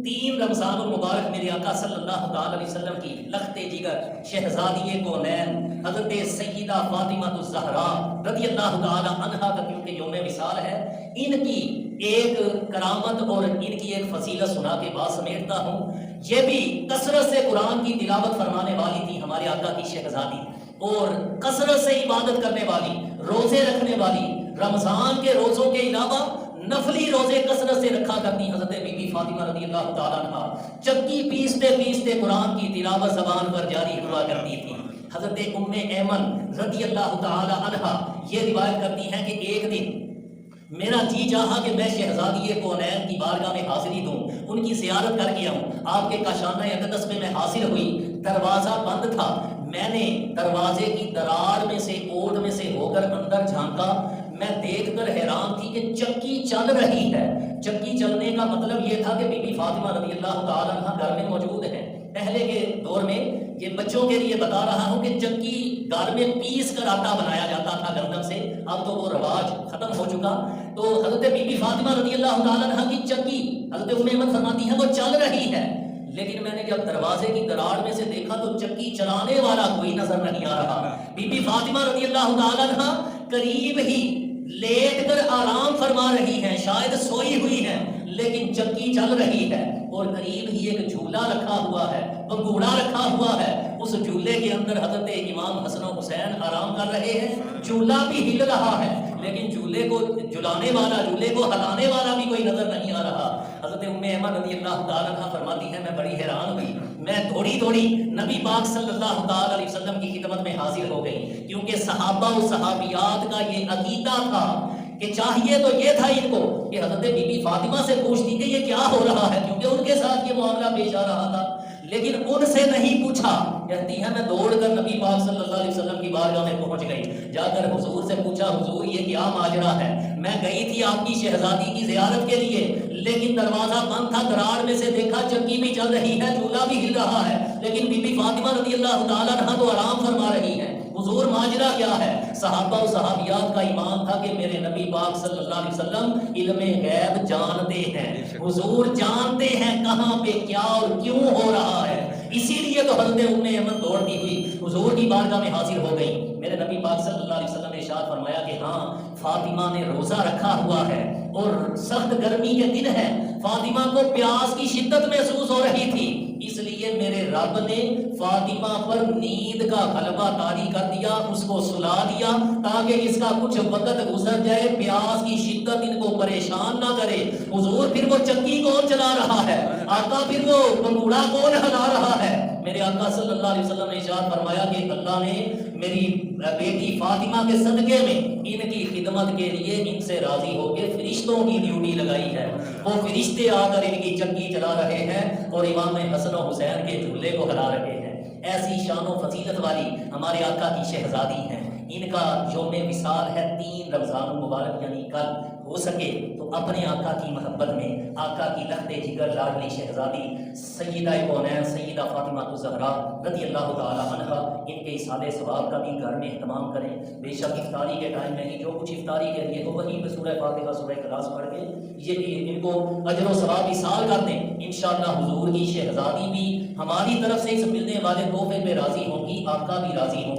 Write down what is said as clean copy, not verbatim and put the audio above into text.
تین رمضان المبارک میرے آقا صلی اللہ تعالی علیہ وسلم کی لخت جگر شہزادی کونین حضرت سیدہ فاطمہ الزہرا رضی اللہ تعالی عنہا کا کیونکہ یوم وصال ہے، ان کی ایک کرامت اور ان کی ایک فضیلت سنا کے بات سمیٹتا ہوں۔ یہ بھی کثرت سے قرآن کی تلاوت فرمانے والی تھی ہمارے آقا کی شہزادی، اور کثرت سے عبادت کرنے والی، روزے رکھنے والی، رمضان کے روزوں کے علاوہ نفلی روزے کثرت سے رکھا کرتی حضرت بی بی فاطمہ رضی اللہ تعالیٰ عنہ چکی پیستے پیستے قرآن کی تلاوت زبان پر جاری ہوا کرتی تھی۔ حضرت ام ایمن رضی اللہ تعالیٰ عنہ یہ روایت کرتی ہیں کہ ایک دن میرا جی چاہا کہ میں شہزادی کونین کی بارگاہ میں حاضری دوں، ان کی زیارت کر کے آؤں۔ آپ کے کاشانہ اقدس میں میں حاصل ہوئی، دروازہ بند تھا، میں نے دروازے کی درار میں سے اوٹ میں سے ہو کر اندر جھانکا، میں دیکھ کر حیران تھی کہ چکی چل رہی ہے۔ چکی چلنے کا مطلب یہ تھا کہ بی بی فاطمہ رضی اللہ تعالیٰ عنہ گھر میں موجود ہیں۔ پہلے کے دور میں یہ بچوں کے لیے بتا رہا ہوں کہ چکی گھر میں پیس کر آٹا بنایا جاتا تھا گندم سے، اب تو وہ رواج ختم ہو چکا۔ تو حضرت بی بی فاطمہ رضی اللہ تعالیٰ عنہ کی چکی حضرت ام ایمن فرماتی ہے وہ چل رہی ہے، لیکن میں نے جب دروازے کی دراڑ میں سے دیکھا تو چکی چلانے والا کوئی نظر نہیں آ رہا۔ بی بی فاطمہ رضی اللہ تعالیٰ عنہ قریب ہی لیٹ کر آرام فرما رہی ہیں، شاید سوئی ہوئی ہیں، لیکن چکی چل رہی ہے، اور قریب ہی ایک جھولا رکھا ہوا ہے، بنگوڑا رکھا ہوا ہے، اس جھولے کے اندر حضرت امام حسن و حسین آرام کر رہے ہیں، جھولا بھی ہل رہا ہے، لیکن جھولے کو جلانے والا، جھولے کو ہلانے والا بھی کوئی نظر نہیں آ رہا۔ حضرت ام ایمن رضی اللہ تعالیٰ عنہ فرماتی ہے میں بڑی حیران ہوئی، میں تھوڑی تھوڑی نبی پاک صلی اللہ تعالیٰ علیہ وسلم کی خدمت میں حاضر ہو گئی، کیونکہ صحابہ و صحابیات کا یہ عقیدہ تھا کہ چاہیے تو یہ تھا ان کو کہ حضرت بی بی فاطمہ سے پوچھتی کہ یہ کیا ہو رہا ہے، کیونکہ ان کے ساتھ یہ معاملہ پیش آ رہا تھا، لیکن ان سے نہیں پوچھا۔ کہتی ہے میں دوڑ کر نبی پاک صلی اللہ علیہ وسلم کی بارگاہ میں پہنچ گئی، جا کر حضور سے پوچھا حضور یہ کیا ماجرا ہے، میں گئی تھی آپ کی شہزادی کی زیارت کے لیے، لیکن دروازہ بند تھا، دراڑ میں سے دیکھا چکی بھی چل رہی ہے، جھولا بھی ہل رہا ہے، لیکن بی بی فاطمہ رضی اللہ تعالیٰ عنہ تو آرام فرما رہی ہیں، حضور ماجرا کیا ہے؟ صحابہ و صحابیات کا ایمان تھا کہ میرے نبی پاک صلی اللہ علیہ وسلم علم غیب جانتے ہیں، حضور جانتے ہیں کہاں پہ کیا اور کیوں ہو رہا ہے، اسی لیے تو حضرت ام ایمن دوڑتی ہوئی حضور کی بارگاہ میں حاضر ہو گئی۔ میرے نبی پاک صلی اللہ علیہ وسلم نے ارشاد فرمایا کہ ہاں فاطمہ نے روزہ رکھا ہوا ہے اور سخت گرمی کے دن ہے، فاطمہ کو پیاس کی شدت محسوس ہو رہی تھی، اس لیے میرے رب نے فاطمہ پر نیند کا غلبہ طاری کر دیا، اس کو سلا دیا تاکہ اس کا کچھ وقت گزر جائے، پیاس کی شدت ان کو پریشان نہ کرے۔ حضور پھر وہ چکی کون چلا رہا ہے؟ آقا پھر وہ بنگوڑا کون ہلا رہا ہے؟ میرے آقا صلی اللہ علیہ وسلم نے ارشاد فرمایا کہ اللہ نے میری بیٹی فاطمہ کے صدقے میں ان کی خدمت کے لیے ان سے راضی ہو کے فرشتوں کی ڈیوٹی لگائی ہے، وہ فرشتے آ کر ان کی چکی چلا رہے ہیں اور امام حسن و حسین کے جھولے کو ہلا رہے ہیں۔ ایسی شان و فضیلت والی ہمارے آقا کی شہزادی ہیں، ان کا یوم وصال ہے 3 رمضان المبارک، یعنی کل۔ ہو سکے تو اپنے آقا کی محبت میں آقا کی لخت جگر لاڈلی شہزادی سیدہ کونین سیدہ فاطمہ الزہرا رضی اللہ تعالی عنہ ان کے اصالِ ثواب کا بھی گھر میں اہتمام کریں۔ بے شک افطاری کے ٹائم میں ہی جو کچھ افطاری کے لیے ہو وہیں پہ سورہ فاتحہ سورہ اخلاص پڑھ کے یہ ان کو اجر و ثواب ایصال کر دیں، انشاءاللہ حضور کی شہزادی بھی ہماری طرف سے اس ملنے والے تحفے پہ راضی ہوں گی، آقا بھی راضی ہوں گے۔